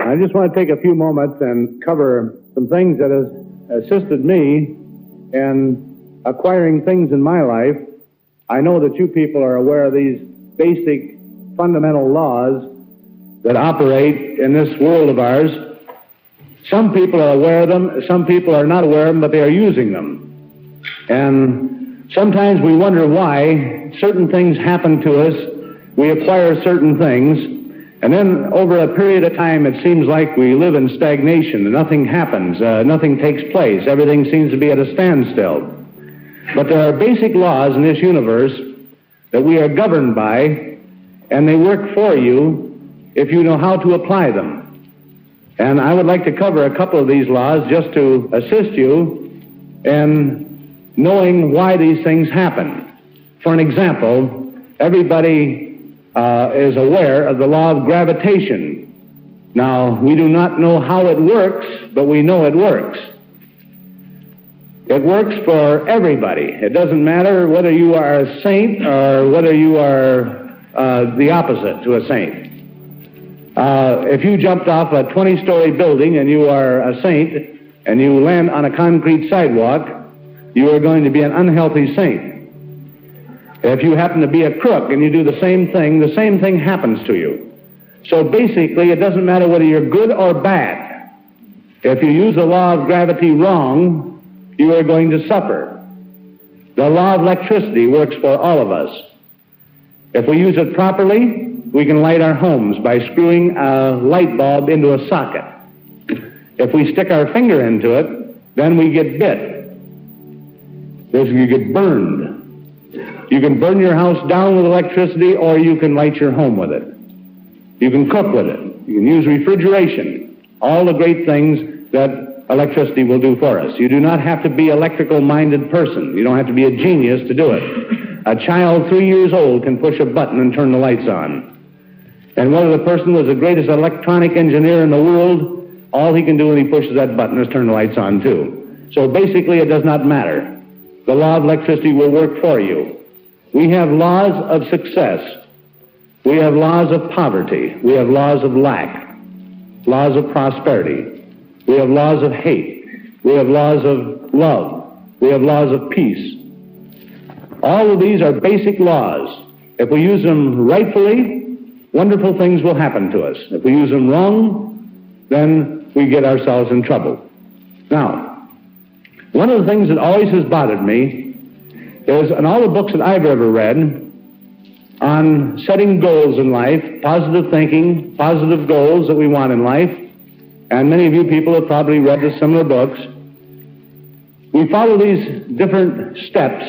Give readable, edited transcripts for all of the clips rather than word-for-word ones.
I just want to take a few moments and cover some things that has assisted me in acquiring things in my life. I know that you people are aware of these basic fundamental laws that operate in this world of ours. Some people are aware of them, some people are not aware of them, but they are using them. And sometimes we wonder why certain things happen to us, we acquire certain things, and then over a period of time it seems like we live in stagnation, nothing happens, nothing takes place, everything seems to be at a standstill. But there are basic laws in this universe that we are governed by, and they work for you if you know how to apply them. And I would like to cover a couple of these laws just to assist you in knowing why these things happen. For an example, everybody is aware of the law of gravitation. Now, we do not know how it works, but we know it works. It works for everybody. It doesn't matter whether you are a saint or whether you are the opposite to a saint. If you jumped off a 20-story building and you are a saint and you land on a concrete sidewalk, you are going to be an unhealthy saint. If you happen to be a crook and you do the same thing happens to you. So basically, it doesn't matter whether you're good or bad. If you use the law of gravity wrong, you are going to suffer. The law of electricity works for all of us. If we use it properly, we can light our homes by screwing a light bulb into a socket. If we stick our finger into it, then we get bit. You get burned. You can burn your house down with electricity, or you can light your home with it. You can cook with it. You can use refrigeration. All the great things that electricity will do for us. You do not have to be an electrical-minded person. You don't have to be a genius to do it. A child 3 years old can push a button and turn the lights on. And whether the person was the greatest electronic engineer in the world, all he can do when he pushes that button is turn the lights on too. So basically it does not matter. The law of electricity will work for you. We have laws of success. We have laws of poverty. We have laws of lack. Laws of prosperity. We have laws of hate. We have laws of love. We have laws of peace. All of these are basic laws. If we use them rightfully, wonderful things will happen to us. If we use them wrong, then we get ourselves in trouble. Now, one of the things that always has bothered me is, in all the books that I've ever read on setting goals in life, positive thinking, positive goals that we want in life, and many of you people have probably read the similar books, we follow these different steps,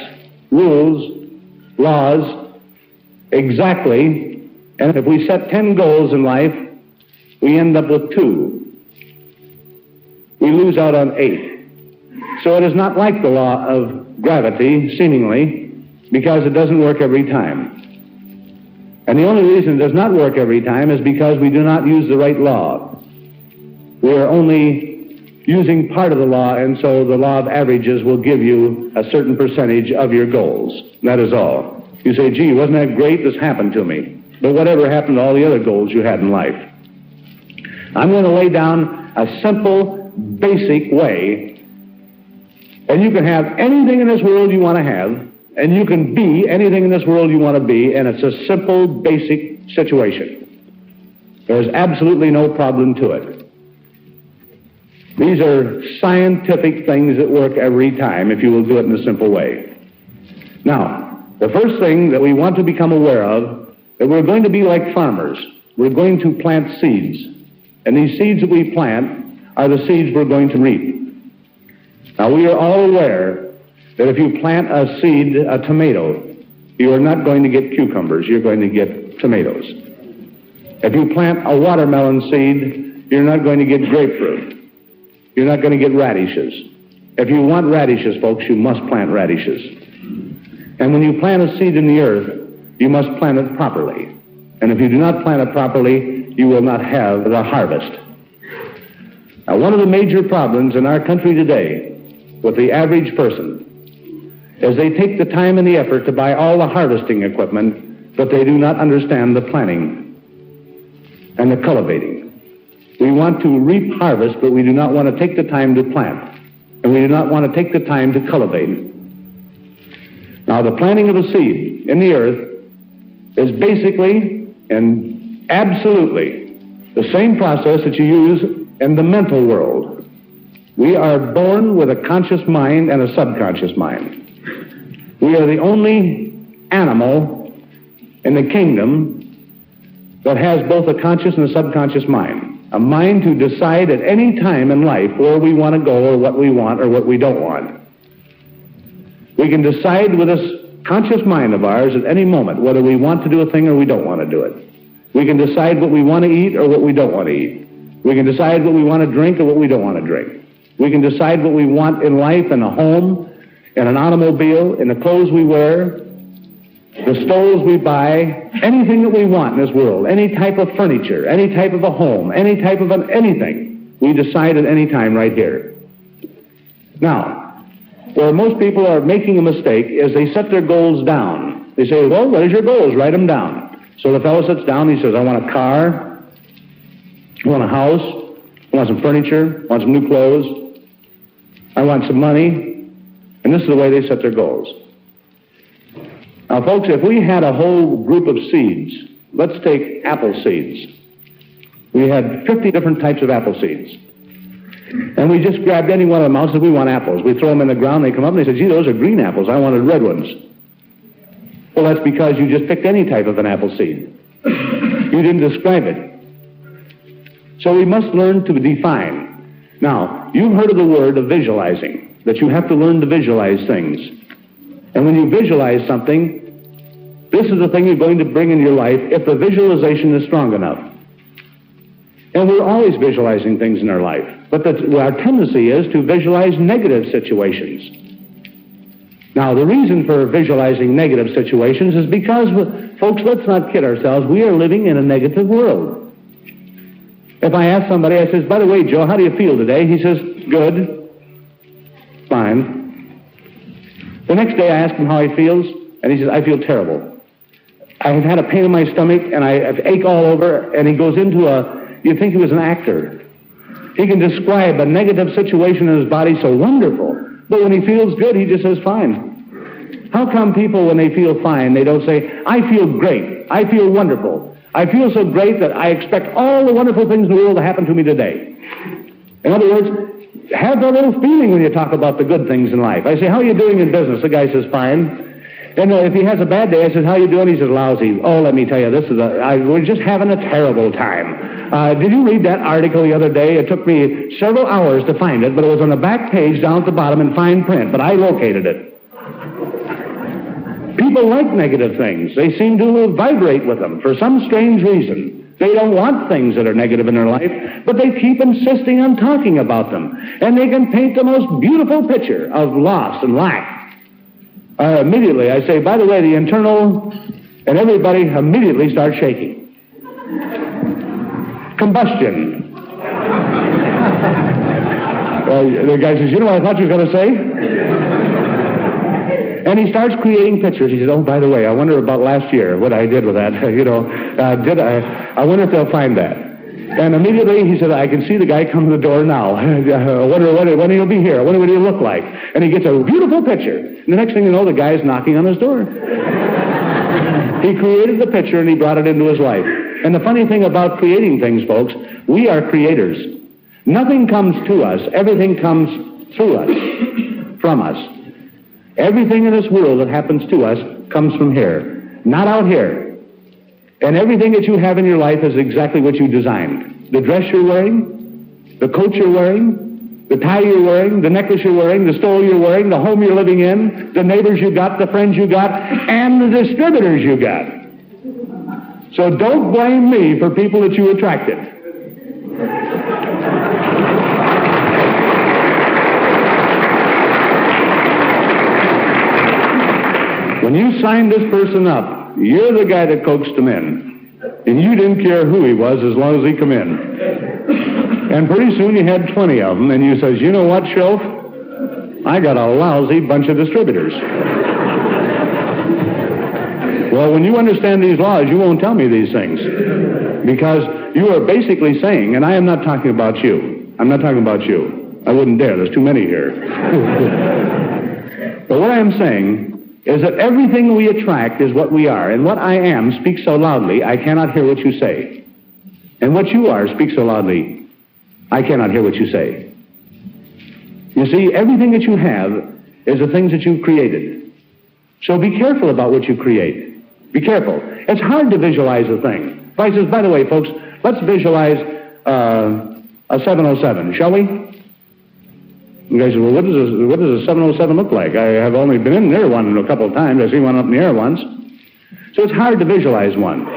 rules, laws, exactly. And if we set 10 goals in life, we end up with 2. We lose out on 8. So it is not like the law of gravity, seemingly, because it doesn't work every time. And the only reason it does not work every time is because we do not use the right law. We are only using part of the law, and so the law of averages will give you a certain percentage of your goals. That is all. You say, gee, wasn't that great? This happened to me. But whatever happened to all the other goals you had in life? I'm going to lay down a simple, basic way, and you can have anything in this world you want to have, and you can be anything in this world you want to be, and it's a simple, basic situation. There's absolutely no problem to it. These are scientific things that work every time if you will do it in a simple way. Now, the first thing that we want to become aware of, that we're going to be like farmers. We're going to plant seeds. And these seeds that we plant are the seeds we're going to reap. Now, we are all aware that if you plant a seed, a tomato, you are not going to get cucumbers. You're going to get tomatoes. If you plant a watermelon seed, you're not going to get grapefruit. You're not going to get radishes. If you want radishes, folks, you must plant radishes. And when you plant a seed in the earth, you must plant it properly. And if you do not plant it properly, you will not have the harvest. Now, one of the major problems in our country today with the average person is they take the time and the effort to buy all the harvesting equipment, but they do not understand the planting and the cultivating. We want to reap harvest, but we do not want to take the time to plant. And we do not want to take the time to cultivate. Now, the planting of a seed in the earth is basically and absolutely the same process that you use in the mental world. We are born with a conscious mind and a subconscious mind. We are the only animal in the kingdom that has both a conscious and a subconscious mind. A mind to decide at any time in life where we want to go or what we want or what we don't want. We can decide with this conscious mind of ours at any moment whether we want to do a thing or we don't want to do it. We can decide what we want to eat or what we don't want to eat. We can decide what we want to drink or what we don't want to drink. We can decide what we want in life, in a home, in an automobile, in the clothes we wear, the stoves we buy, anything that we want in this world, any type of furniture, any type of a home, any type of anything, we decide at any time right here. Now, where most people are making a mistake is they set their goals down. They say, well, what is your goals? Write them down. So the fellow sits down, he says, I want a car, I want a house, I want some furniture, I want some new clothes, I want some money, and this is the way they set their goals. Now, folks, if we had a whole group of seeds, let's take apple seeds. We had 50 different types of apple seeds. And we just grabbed any one of them out and said, we want apples. We throw them in the ground, they come up, and they said, gee, those are green apples. I wanted red ones. Well, that's because you just picked any type of an apple seed. You didn't describe it. So we must learn to define. Now, you've heard of the word of visualizing, that you have to learn to visualize things. And when you visualize something, this is the thing you're going to bring in your life if the visualization is strong enough. And we're always visualizing things in our life. But our tendency is to visualize negative situations. Now, the reason for visualizing negative situations is because, folks, let's not kid ourselves, we are living in a negative world. If I ask somebody, I says, by the way, Joe, how do you feel today? He says, good, fine. The next day I ask him how he feels, and he says, I feel terrible. I have had a pain in my stomach, and I have ache all over, and he goes into you'd think he was an actor. He can describe a negative situation in his body so wonderful, but when he feels good, he just says, fine. How come people, when they feel fine, they don't say, I feel great, I feel wonderful, I feel so great that I expect all the wonderful things in the world to happen to me today? In other words, have that little feeling when you talk about the good things in life. I say, how are you doing in business? The guy says, fine. And if he has a bad day, I says, how are you doing? He says, lousy. Oh, let me tell you, we're just having a terrible time. Did you read that article the other day? It took me several hours to find it, but it was on the back page down at the bottom in fine print, but I located it. People like negative things. They seem to vibrate with them for some strange reason. They don't want things that are negative in their life, but they keep insisting on talking about them. And they can paint the most beautiful picture of loss and lack. Immediately, I say, by the way, the internal, and everybody immediately starts shaking. Combustion. The guy says, you know what I thought you were going to say? And he starts creating pictures. He says, oh, by the way, I wonder about last year, what I did with that. I wonder if they'll find that. And immediately he said, I can see the guy come to the door now. I wonder when he'll be here. I wonder what he'll look like. And he gets a beautiful picture. And the next thing you know, the guy is knocking on his door. He created the picture and he brought it into his life. And the funny thing about creating things, folks, we are creators. Nothing comes to us. Everything comes through us, from us. Everything in this world that happens to us comes from here, not out here. And everything that you have in your life is exactly what you designed. The dress you're wearing, the coat you're wearing, the tie you're wearing, the necklace you're wearing, the stole you're wearing, the home you're living in, the neighbors you got, the friends you got, and the distributors you got. So don't blame me for people that you attracted. When you signed this person up, you're the guy that coaxed him in. And you didn't care who he was as long as he come in. And pretty soon you had 20 of them, and you says, you know what, Shelf? I got a lousy bunch of distributors. Well, when you understand these laws, you won't tell me these things. Because you are basically saying, and I am not talking about you. I'm not talking about you. I wouldn't dare. There's too many here. But what I am saying is that everything we attract is what we are. And what I am speaks so loudly, I cannot hear what you say. And what you are speaks so loudly, I cannot hear what you say. You see, everything that you have is the things that you've created. So be careful about what you create. Be careful. It's hard to visualize a thing. If I says, by the way, folks, let's visualize a 707, shall we? You guys say, well, what does a 707 look like? I have only been in near one a couple of times. I've seen one up in the air once. So it's hard to visualize one.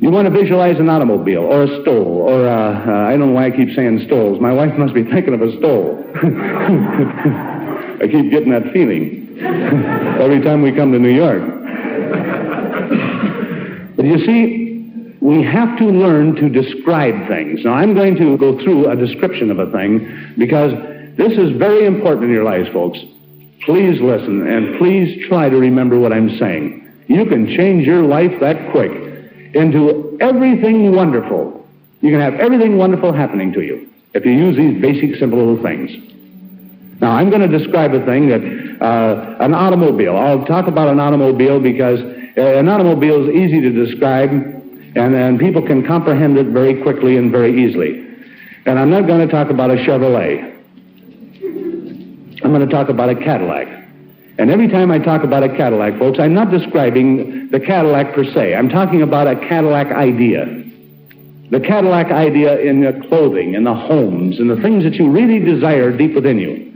You want to visualize an automobile or a stove or I don't know why I keep saying stoves. My wife must be thinking of a stove. I keep getting that feeling every time we come to New York. But you see, we have to learn to describe things. Now, I'm going to go through a description of a thing because this is very important in your lives, folks. Please listen and please try to remember what I'm saying. You can change your life that quick into everything wonderful. You can have everything wonderful happening to you if you use these basic, simple little things. Now, I'm going to describe a thing that, an automobile. I'll talk about an automobile because an automobile is easy to describe, and people can comprehend it very quickly and very easily. And I'm not going to talk about a Chevrolet. I'm going to talk about a Cadillac. And every time I talk about a Cadillac, folks, I'm not describing the Cadillac per se. I'm talking about a Cadillac idea. The Cadillac idea in the clothing, in the homes, in the things that you really desire deep within you.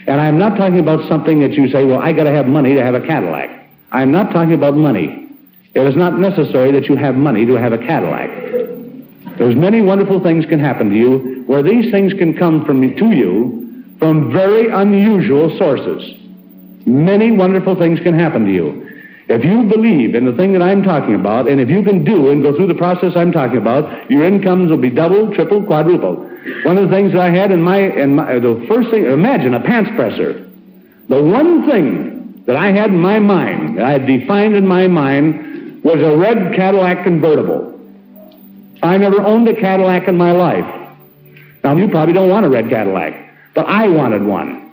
And I'm not talking about something that you say, well, I got to have money to have a Cadillac. I'm not talking about money. It is not necessary that you have money to have a Cadillac. There's many wonderful things can happen to you where these things can come to you from very unusual sources. Many wonderful things can happen to you. If you believe in the thing that I'm talking about, and if you can do and go through the process I'm talking about, your incomes will be doubled, tripled, quadrupled. One of the things that I had in the first thing, imagine a pants presser. The one thing that I had in my mind, that I had defined in my mind, was a red Cadillac convertible. I never owned a Cadillac in my life. Now, you probably don't want a red Cadillac, but I wanted one.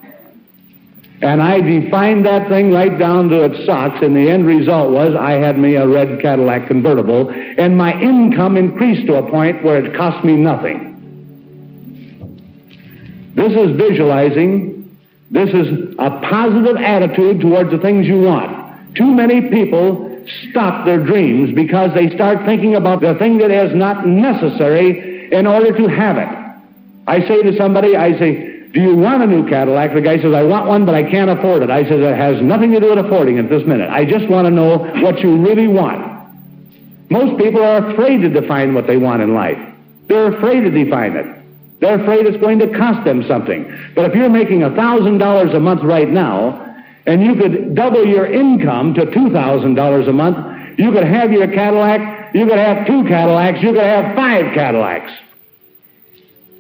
And I defined that thing right down to its socks, and the end result was I had me a red Cadillac convertible, and my income increased to a point where it cost me nothing. This is visualizing. This is a positive attitude towards the things you want. Too many people stop their dreams because they start thinking about the thing that is not necessary in order to have it. I say to somebody, do you want a new Cadillac? The guy says, I want one, but I can't afford it. I says, it has nothing to do with affording it this minute. I just want to know what you really want. Most people are afraid to define what they want in life. They're afraid to define it. They're afraid it's going to cost them something. But if you're making $1,000 a month right now, and you could double your income to $2,000 a month, you could have your Cadillac, you could have 2 Cadillacs, you could have 5 Cadillacs.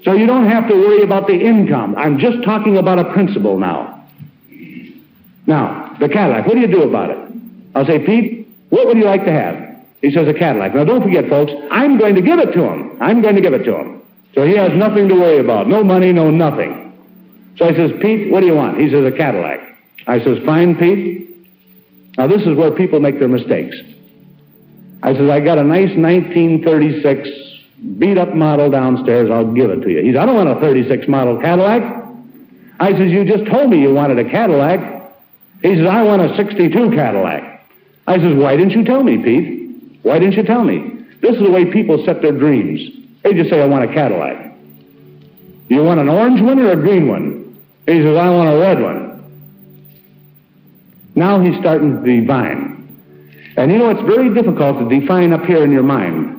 So you don't have to worry about the income. I'm just talking about a principle now. Now, the Cadillac, what do you do about it? I'll say, Pete, what would you like to have? He says, a Cadillac. Now, don't forget, folks, I'm going to give it to him. I'm going to give it to him. So he has nothing to worry about. No money, no nothing. So I says, Pete, what do you want? He says, a Cadillac. I says, fine, Pete. Now, this is where people make their mistakes. I says, I got a nice 1936 beat-up model downstairs. I'll give it to you. He says, I don't want a 36 model Cadillac. I says, you just told me you wanted a Cadillac. He says, I want a 62 Cadillac. I says, why didn't you tell me, Pete? Why didn't you tell me? This is the way people set their dreams. They just say, I want a Cadillac. You want an orange one or a green one? He says, I want a red one. Now he's starting to define. And you know, it's very difficult to define up here in your mind.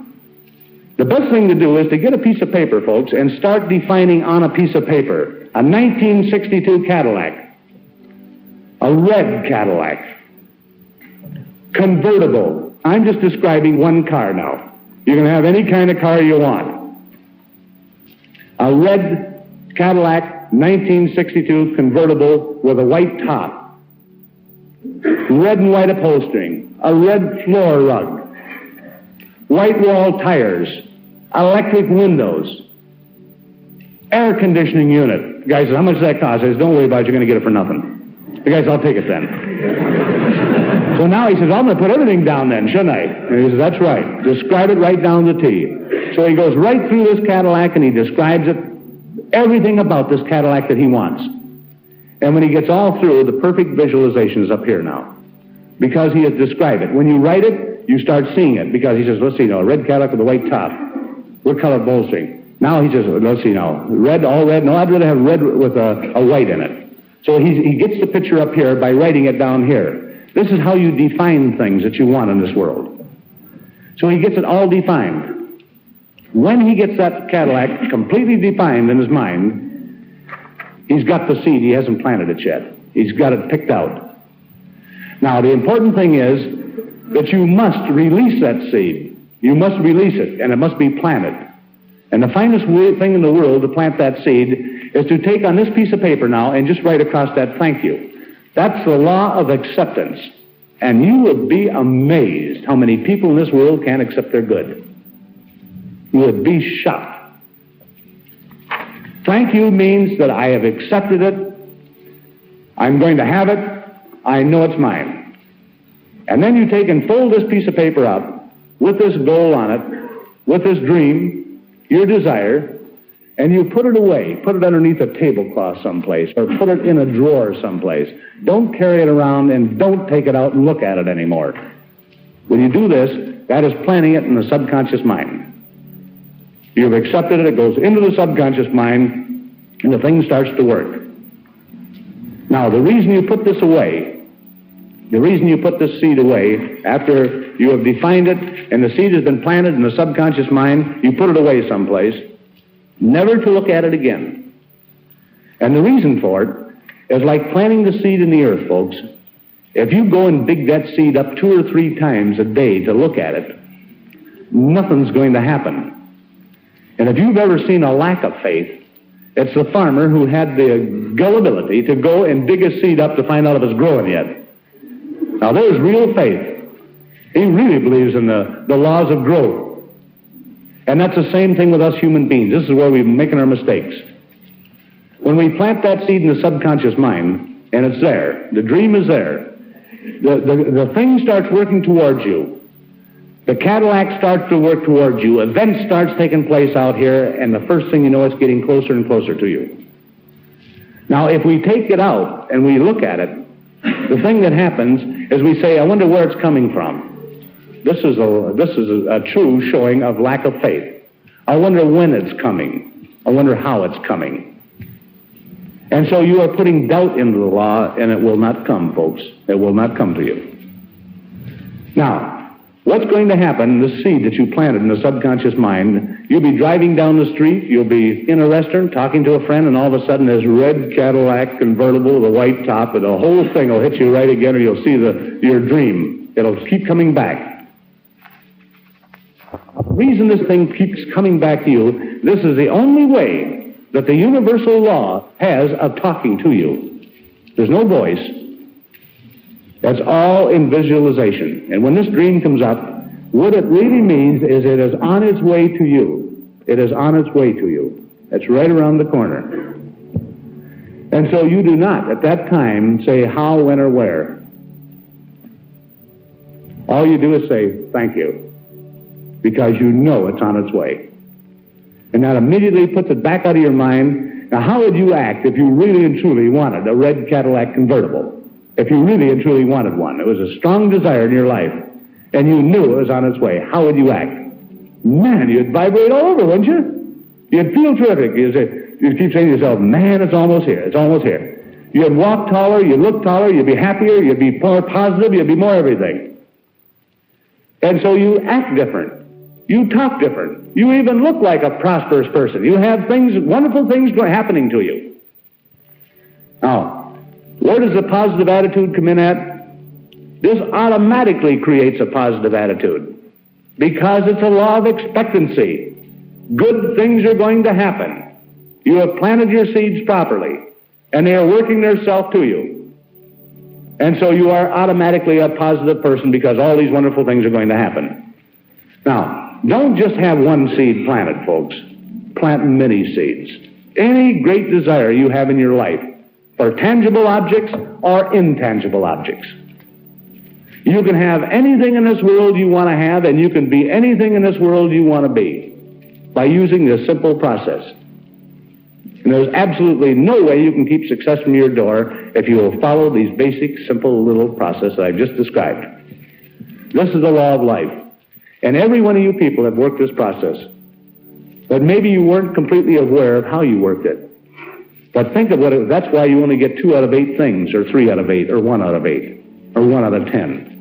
The best thing to do is to get a piece of paper, folks, and start defining on a piece of paper. A 1962 Cadillac. A red Cadillac. Convertible. I'm just describing one car now. You can have any kind of car you want. A red Cadillac 1962 convertible with a white top. red and white upholstering, a red floor rug, white wall tires, electric windows, air conditioning unit. The guy says, how much does that cost? I says, don't worry about it, you're going to get it for nothing. The guy says, I'll take it then. So now he says, I'm going to put everything down then, shouldn't I? And he says, that's right. Describe it right down to the T. So he goes right through this Cadillac and he describes it, everything about this Cadillac that he wants. And when he gets all through, the perfect visualization is up here now. Because he has described it. When you write it, you start seeing it. Because he says, let's see now, a red Cadillac with a white top. What color bolstering? Now he says, let's see now, red, all red. No, I'd rather have red with a white in it. So he gets the picture up here by writing it down here. This is how you define things that you want in this world. So he gets it all defined. When he gets that Cadillac completely defined in his mind, he's got the seed. He hasn't planted it yet. He's got it picked out. Now, the important thing is that you must release that seed. You must release it, and it must be planted. And the finest thing in the world to plant that seed is to take on this piece of paper now and just write across that, thank you. That's the law of acceptance. And you would be amazed how many people in this world can't accept their good. You would be shocked. Thank you means that I have accepted it. I'm going to have it. I know it's mine. And then you take and fold this piece of paper up with this goal on it, with this dream, your desire, and you put it away. Put it underneath a tablecloth someplace, or put it in a drawer someplace. Don't carry it around and don't take it out and look at it anymore. When you do this, that is planting it in the subconscious mind. You've accepted it, it goes into the subconscious mind, and the thing starts to work. Now, the reason you put this away, the reason you put this seed away, after you have defined it and the seed has been planted in the subconscious mind, you put it away someplace, never to look at it again. And the reason for it is like planting the seed in the earth, folks. If you go and dig that seed up 2 or 3 times a day to look at it, nothing's going to happen. And if you've ever seen a lack of faith, it's the farmer who had the gullibility to go and dig his seed up to find out if it's growing yet. Now, there's real faith. He really believes in the laws of growth. And that's the same thing with us human beings. This is where we're making our mistakes. When we plant that seed in the subconscious mind, and it's there, the dream is there, the thing starts working towards you. The Cadillac starts to work towards you. Events starts taking place out here, and the first thing you know, it's getting closer and closer to you. Now, if we take it out and we look at it, the thing that happens is we say, I wonder where it's coming from. This is a true showing of lack of faith. I wonder when it's coming. I wonder how it's coming. And so you are putting doubt into the law, and it will not come, folks. It will not come to you. Now, what's going to happen, the seed that you planted in the subconscious mind, you'll be driving down the street, you'll be in a restaurant talking to a friend, and all of a sudden this red Cadillac convertible with a white top, and the whole thing will hit you right again, or you'll see your dream. It'll keep coming back. The reason this thing keeps coming back to you, this is the only way that the universal law has of talking to you. There's no voice. That's all in visualization. And when this dream comes up, what it really means is it is on its way to you. It is on its way to you. It's right around the corner. And so you do not, at that time, say how, when, or where. All you do is say, thank you. Because you know it's on its way. And that immediately puts it back out of your mind. Now, how would you act if you really and truly wanted a red Cadillac convertible? If you really and truly wanted one, it was a strong desire in your life, and you knew it was on its way, how would you act? Man, you'd vibrate all over, wouldn't you? You'd feel terrific. You'd keep saying to yourself, man, it's almost here, it's almost here. You'd walk taller, you'd look taller, you'd be happier, you'd be more positive, you'd be more everything. And so you act different. You talk different. You even look like a prosperous person. You have things, wonderful things happening to you. Now, where does the positive attitude come in at? This automatically creates a positive attitude because it's a law of expectancy. Good things are going to happen. You have planted your seeds properly, and they are working themselves to you. And so you are automatically a positive person because all these wonderful things are going to happen. Now, don't just have one seed planted, folks. Plant many seeds. Any great desire you have in your life, for tangible objects or intangible objects. You can have anything in this world you want to have, and you can be anything in this world you want to be by using this simple process. And there's absolutely no way you can keep success from your door if you will follow these basic, simple little process that I've just described. This is the law of life. And every one of you people have worked this process. But maybe you weren't completely aware of how you worked it. But think of that's why you only get 2 out of 8 things, or 3 out of 8, or 1 out of 8, or 1 out of 10.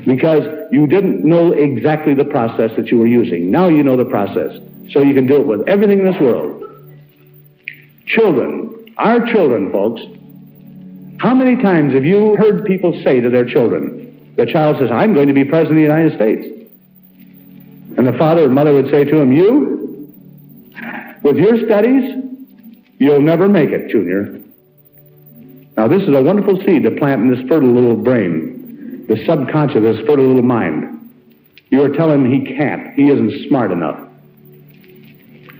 Because you didn't know exactly the process that you were using. Now you know the process. So you can do it with everything in this world. Children, our children, folks, how many times have you heard people say to their children, the child says, I'm going to be president of the United States. And the father and mother would say to him, you, with your studies, you'll never make it, Junior. Now this is a wonderful seed to plant in this fertile little brain, the subconscious, this fertile little mind. You are telling him he can't, he isn't smart enough.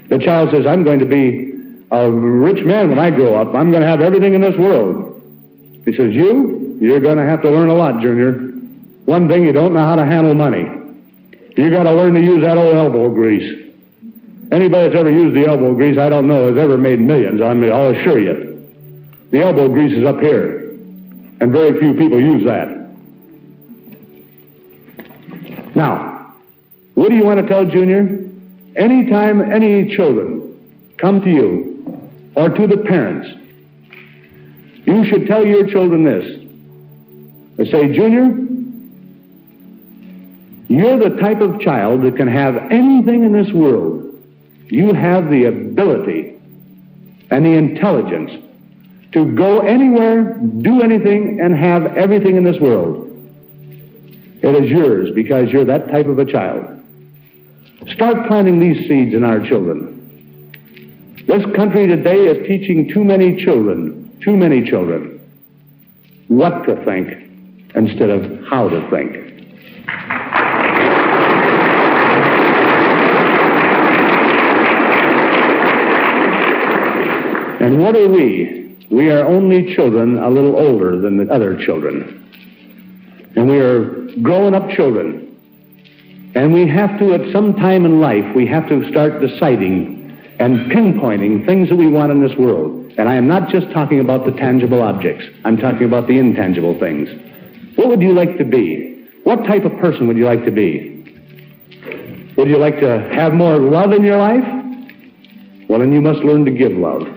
The child says, I'm going to be a rich man when I grow up. I'm going to have everything in this world. He says, you're going to have to learn a lot, Junior. One thing, you don't know how to handle money. You got to learn to use that old elbow grease. Anybody that's ever used the elbow grease, I don't know, has ever made millions. I'll assure you. The elbow grease is up here, and very few people use that. Now, what do you want to tell Junior? Anytime any children come to you or to the parents, you should tell your children this. They say, Junior, you're the type of child that can have anything in this world. You have the ability and the intelligence to go anywhere, do anything, and have everything in this world. It is yours because you're that type of a child. Start planting these seeds in our children. This country today is teaching too many children, what to think instead of how to think. And what are we? We are only children a little older than the other children. And we are grown-up children. And we have to, at some time in life, we have to start deciding and pinpointing things that we want in this world. And I am not just talking about the tangible objects. I'm talking about the intangible things. What would you like to be? What type of person would you like to be? Would you like to have more love in your life? Well, then you must learn to give love.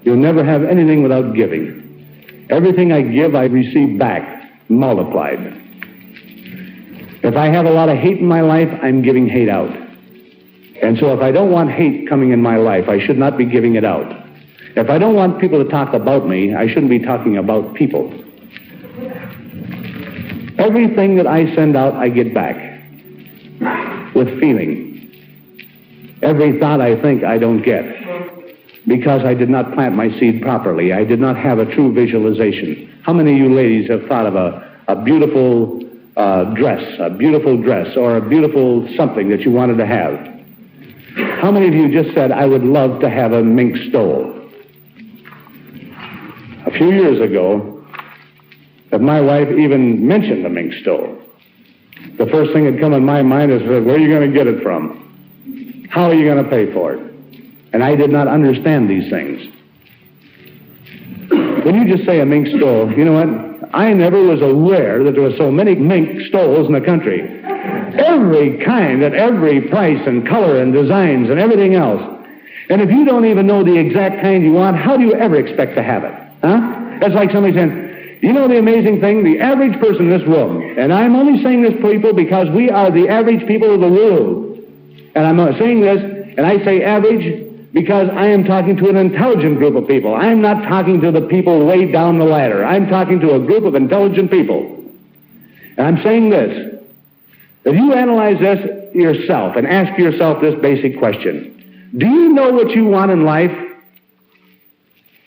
You'll never have anything without giving. Everything I give, I receive back, multiplied. If I have a lot of hate in my life, I'm giving hate out. And so if I don't want hate coming in my life, I should not be giving it out. If I don't want people to talk about me, I shouldn't be talking about people. Everything that I send out, I get back with feeling. Every thought I think, I don't get because I did not plant my seed properly. I did not have a true visualization. How many of you ladies have thought of a beautiful dress, or a beautiful something that you wanted to have? How many of you just said, I would love to have a mink stole? A few years ago, if my wife even mentioned the mink stole, the first thing that come in my mind is, where are you going to get it from? How are you going to pay for it? And I did not understand these things. When you just say a mink stole, you know what? I never was aware that there were so many mink stoles in the country. Every kind, at every price and color and designs and everything else. And if you don't even know the exact kind you want, how do you ever expect to have it? Huh? That's like somebody saying, you know the amazing thing? The average person in this room, and I'm only saying this, people, because we are the average people of the world. And I'm saying this, and I say average because I am talking to an intelligent group of people. I'm not talking to the people way down the ladder. I'm talking to a group of intelligent people. And I'm saying this. If you analyze this yourself and ask yourself this basic question, do you know what you want in life?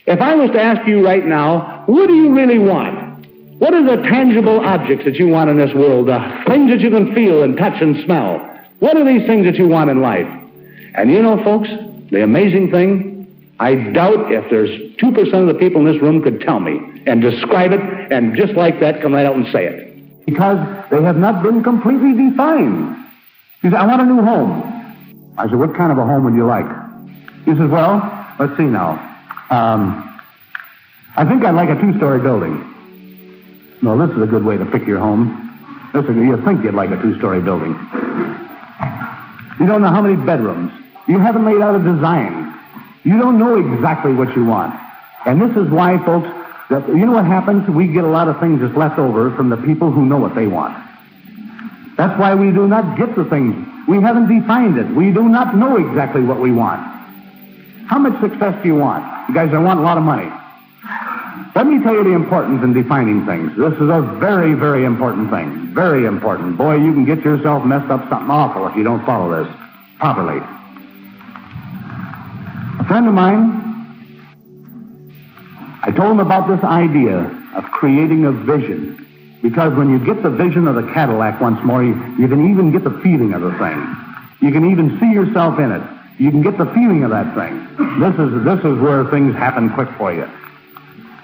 If I was to ask you right now, what do you really want? What are the tangible objects that you want in this world? The things that you can feel and touch and smell. What are these things that you want in life? And you know, folks, the amazing thing, I doubt if there's 2% of the people in this room could tell me and describe it and just like that come right out and say it. Because they have not been completely defined. He said, I want a new home. I said, what kind of a home would you like? He says, well, let's see now. I think I'd like a 2-story building. No, this is a good way to pick your home. You think you'd like a 2-story building. You don't know how many bedrooms. You haven't laid out a design. You don't know exactly what you want. And this is why, folks, that you know what happens? We get a lot of things that's left over from the people who know what they want. That's why we do not get the things. We haven't defined it. We do not know exactly what we want. How much success do you want? You guys, I want a lot of money. Let me tell you the importance in defining things. This is a very, very important thing. Very important. Boy, you can get yourself messed up something awful if you don't follow this properly. A friend of mine, I told him about this idea of creating a vision. Because when you get the vision of the Cadillac once more, you can even get the feeling of the thing. You can even see yourself in it. You can get the feeling of that thing. This is where things happen quick for you.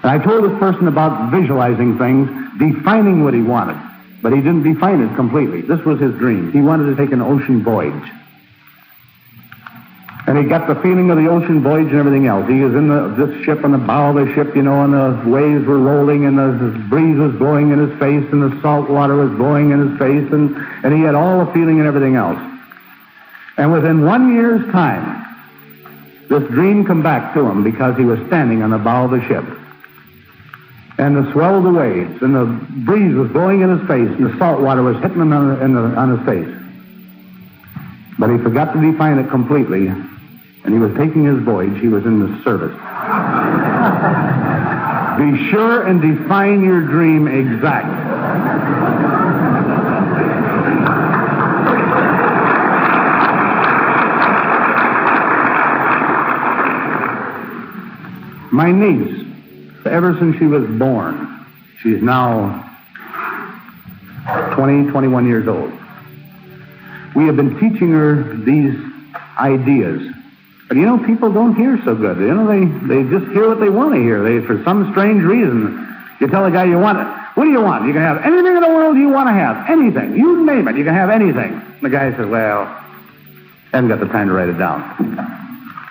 And I told this person about visualizing things, defining what he wanted. But he didn't define it completely. This was his dream. He wanted to take an ocean voyage. And he got the feeling of the ocean voyage and everything else. He was in this ship, on the bow of the ship, you know, and the waves were rolling, and the breeze was blowing in his face, and the salt water was blowing in his face, and he had all the feeling and everything else. And within 1 year's time, this dream come back to him because he was standing on the bow of the ship. And the swell of the waves, and the breeze was blowing in his face, and the salt water was hitting him on his face. But he forgot to define it completely. And he was taking his voyage. He was in the service. Be sure and define your dream exact. My niece, ever since she was born, she's now 21 years old. We have been teaching her these ideas. But you know, people don't hear so good. You know, they just hear what they want to hear. For some strange reason, you tell a guy you want it. What do you want? You can have anything in the world you want to have. Anything. You name it. You can have anything. The guy says, well, I haven't got the time to write it down.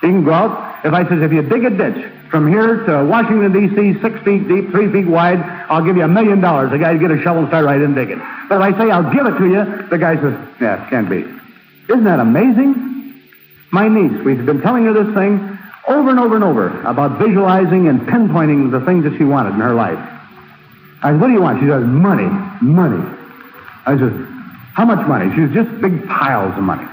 He can go out. If you dig a ditch from here to Washington, D.C., 6 feet deep, 3 feet wide, I'll give you $1 million. The guy get a shovel and start right in digging. But if I say I'll give it to you, the guy says, yeah, it can't be. Isn't that amazing? My niece, we've been telling her this thing over and over and over about visualizing and pinpointing the things that she wanted in her life. I said, what do you want? She says, money. I said, how much money? She says, just big piles of money.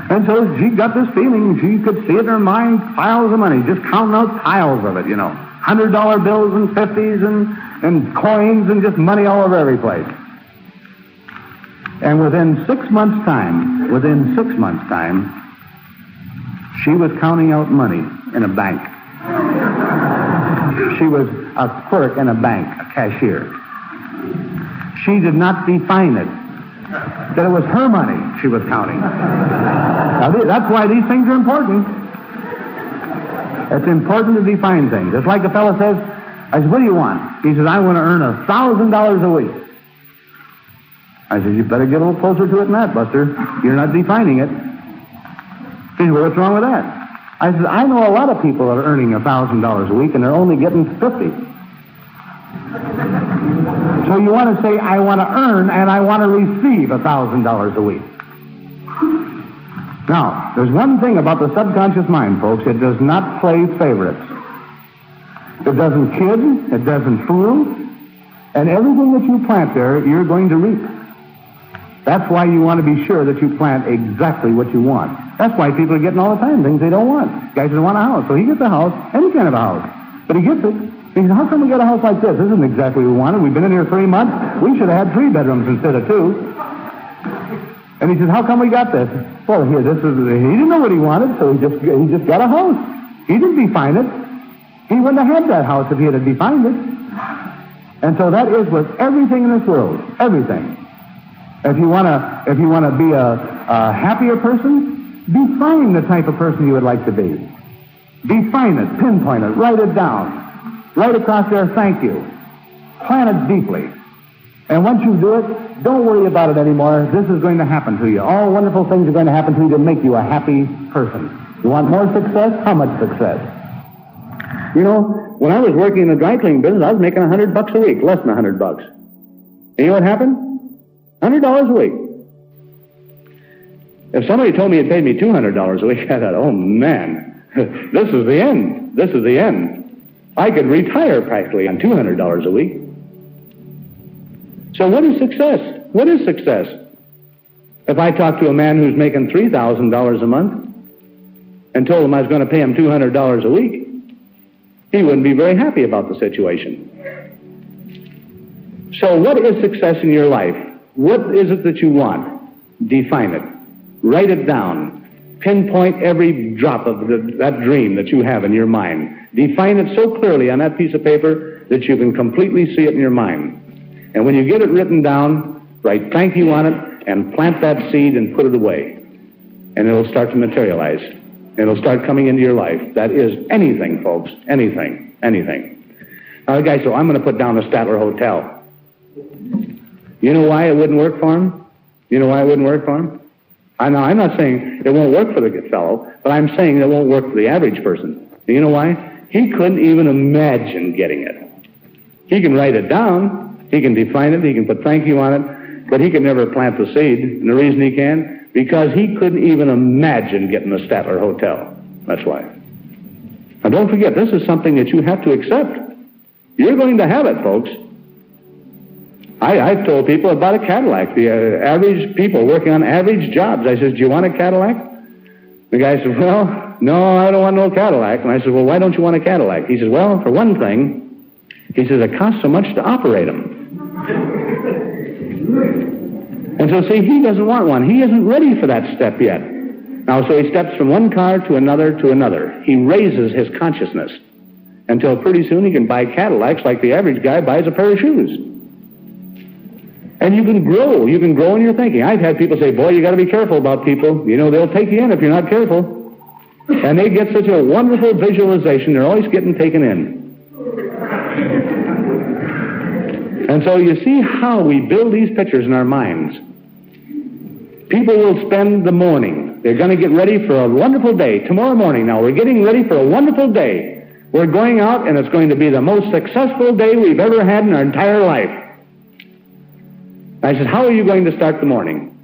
And so she got this feeling. She could see it in her mind, piles of money, just counting out piles of it, you know. $100 bills and 50s and coins and just money all over every place. And within 6 months' time, she was counting out money in a bank. She was a clerk in a bank, a cashier. She did not define it. That it was her money she was counting. Now, that's why these things are important. It's important to define things. It's like a fellow says, I said, what do you want? He says, I want to earn $1,000 a week. I said, you better get a little closer to it than that, Buster. You're not defining it. He said, well, what's wrong with that? I said, I know a lot of people that are earning $1,000 a week, and they're only getting 50. So you want to say, I want to earn and I want to receive $1,000 a week. Now, there's one thing about the subconscious mind, folks. It does not play favorites. It doesn't kid. It doesn't fool. And everything that you plant there, you're going to reap. That's why you want to be sure that you plant exactly what you want. That's why people are getting all the time things they don't want. Guys don't want a house. So he gets a house, any kind of a house. But he gets it. He says, how come we got a house like this? This isn't exactly what we wanted. We've been in here 3 months. We should have had 3 bedrooms instead of 2. And he says, how come we got this? Well, here, he didn't know what he wanted, so he just got a house. He didn't define it. He wouldn't have had that house if he had defined it. And so that is with everything in this world. Everything. If you want to be a happier person, define the type of person you would like to be. Define it, pinpoint it, write it down. Write across there, thank you. Plan it deeply. And once you do it, don't worry about it anymore. This is going to happen to you. All wonderful things are going to happen to you to make you a happy person. You want more success? How much success? You know, when I was working in the dry cleaning business, I was making $100 a week, less than $100. And you know what happened? $100 a week. If somebody told me it paid me $200 a week, I thought, oh man, this is the end. This is the end. I could retire practically on $200 a week. So what is success? What is success? If I talked to a man who's making $3,000 a month and told him I was going to pay him $200 a week, he wouldn't be very happy about the situation. So what is success in your life? What is it that you want? Define it. Write it down. Pinpoint every drop of that dream that you have in your mind. Define it so clearly on that piece of paper that you can completely see it in your mind. And when you get it written down, write thank you on it and plant that seed and put it away. And it'll start to materialize. It'll start coming into your life. That is anything, folks. Anything. Anything. Now the guy said, I'm going to put down the Statler Hotel. You know why it wouldn't work for him? You know why it wouldn't work for him? I'm not saying it won't work for the fellow, but I'm saying it won't work for the average person. You know why? He couldn't even imagine getting it. He can write it down, he can define it, he can put thank you on it, but he can never plant the seed. And the reason he can, because he couldn't even imagine getting the Statler Hotel. That's why. Now don't forget, this is something that you have to accept. You're going to have it, folks. I've told people about a Cadillac, the average people working on average jobs. I said, do you want a Cadillac? The guy said, well, no, I don't want no Cadillac. And I said, well, why don't you want a Cadillac? He says, well, for one thing, he says, it costs so much to operate them. And so, see, he doesn't want one. He isn't ready for that step yet. Now, so he steps from one car to another to another. He raises his consciousness until pretty soon he can buy Cadillacs like the average guy buys a pair of shoes. And you can grow. You can grow in your thinking. I've had people say, boy, you got to be careful about people. You know, they'll take you in if you're not careful. And they get such a wonderful visualization, they're always getting taken in. And so you see how we build these pictures in our minds. People will spend the morning. They're going to get ready for a wonderful day. Tomorrow morning now, we're getting ready for a wonderful day. We're going out, and it's going to be the most successful day we've ever had in our entire life. I said, how are you going to start the morning?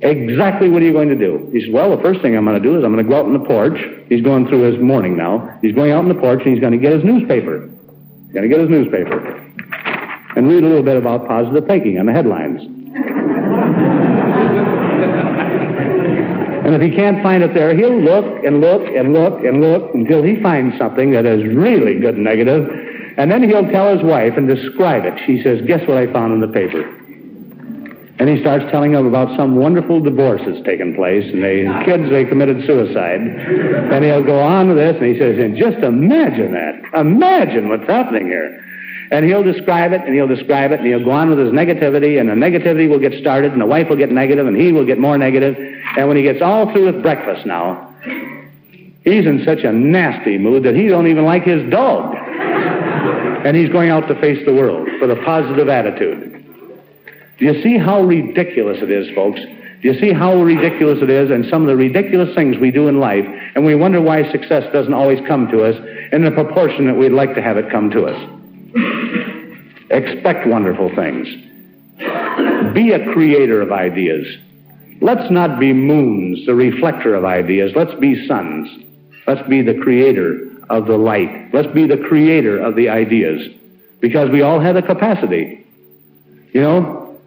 Exactly what are you going to do? He said, well, the first thing I'm going to do is I'm going to go out on the porch. He's going through his morning now. He's going out on the porch and he's going to get his newspaper. He's going to get his newspaper and read a little bit about positive thinking on the headlines. And if he can't find it there, he'll look and look and look and look until he finds something that is really good and negative. And then he'll tell his wife and describe it. She says, guess what I found in the paper? And he starts telling them about some wonderful divorce that's taken place, and the kids, they committed suicide. And he'll go on with this, and he says, and just imagine that. Imagine what's happening here. And he'll describe it, and he'll describe it, and he'll go on with his negativity, and the negativity will get started, and the wife will get negative, and he will get more negative. And when he gets all through with breakfast now, he's in such a nasty mood that he don't even like his dog. And he's going out to face the world with a positive attitude. Do you see how ridiculous it is, folks? Do you see how ridiculous it is and some of the ridiculous things we do in life, and we wonder why success doesn't always come to us in the proportion that we'd like to have it come to us? Expect wonderful things. Be a creator of ideas. Let's not be moons, the reflector of ideas. Let's be suns. Let's be the creator of the light. Let's be the creator of the ideas, because we all have the capacity. You know,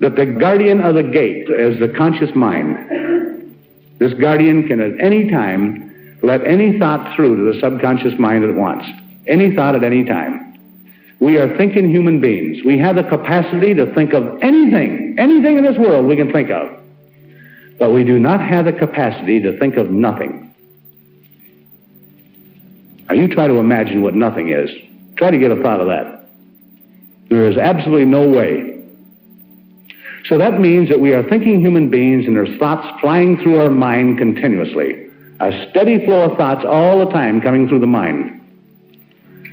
that the guardian of the gate is the conscious mind. This guardian can at any time let any thought through to the subconscious mind at once. Any thought at any time. We are thinking human beings. We have the capacity to think of anything in this world we can think of. But we do not have the capacity to think of nothing. Now you try to imagine what nothing is. Try to get a thought of that. There is absolutely no way. So that means that we are thinking human beings and there's thoughts flying through our mind continuously. A steady flow of thoughts all the time coming through the mind.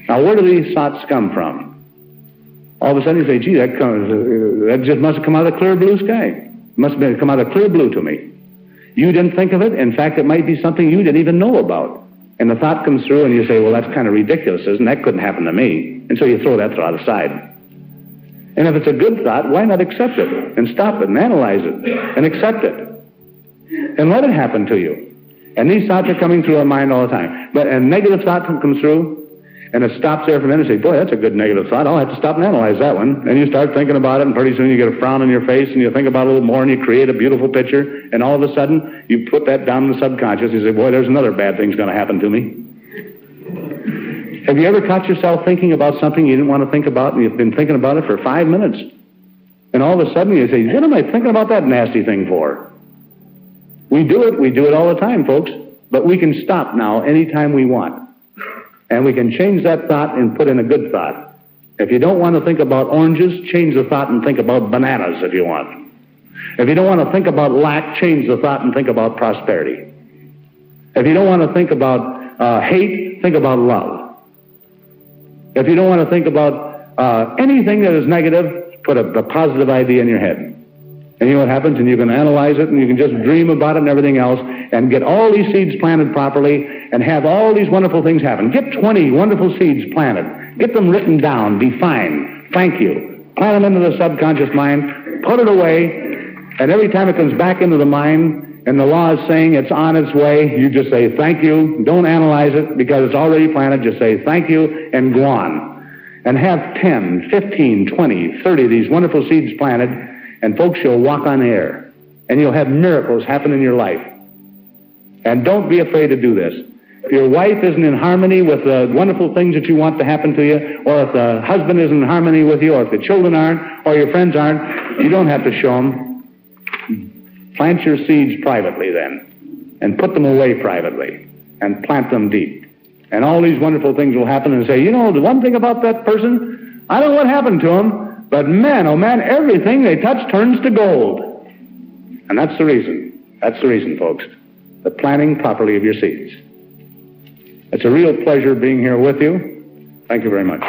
Now where do these thoughts come from? All of a sudden you say, gee, that just must have come out of the clear blue sky. Must have come out of clear blue to me. You didn't think of it. In fact, it might be something you didn't even know about. And the thought comes through and you say, well, that's kind of ridiculous, isn't it? That couldn't happen to me. And so you throw that thought aside. And if it's a good thought, why not accept it and stop it and analyze it and accept it and let it happen to you? And these thoughts are coming through our mind all the time. But a negative thought comes through and it stops there for a minute and say, boy, that's a good negative thought. I'll have to stop and analyze that one. And you start thinking about it and pretty soon you get a frown on your face and you think about it a little more and you create a beautiful picture and all of a sudden you put that down in the subconscious and you say, boy, there's another bad thing's going to happen to me. Have you ever caught yourself thinking about something you didn't want to think about and you've been thinking about it for 5 minutes? And all of a sudden you say, what am I thinking about that nasty thing for? We do it all the time, folks. But we can stop now anytime we want. And we can change that thought and put in a good thought. If you don't want to think about oranges, change the thought and think about bananas if you want. If you don't want to think about lack, change the thought and think about prosperity. If you don't want to think about hate, think about love. If you don't want to think about anything that is negative, put a positive idea in your head. And you know what happens? And you can analyze it and you can just dream about it and everything else and get all these seeds planted properly and have all these wonderful things happen. Get 20 wonderful seeds planted. Get them written down, defined, thank you. Plant them into the subconscious mind, put it away, and every time it comes back into the mind and the law is saying it's on its way, you just say thank you. Don't analyze it because it's already planted. Just say thank you and go on. And have 10, 15, 20, 30 of these wonderful seeds planted. And folks, you'll walk on air. And you'll have miracles happen in your life. And don't be afraid to do this. If your wife isn't in harmony with the wonderful things that you want to happen to you, or if the husband isn't in harmony with you, or if the children aren't, or your friends aren't, you don't have to show them. Plant your seeds privately then. And put them away privately. And plant them deep. And all these wonderful things will happen and say, you know, the one thing about that person, I don't know what happened to him. But man, oh man, everything they touch turns to gold. And that's the reason. That's the reason, folks. The planting properly of your seeds. It's a real pleasure being here with you. Thank you very much.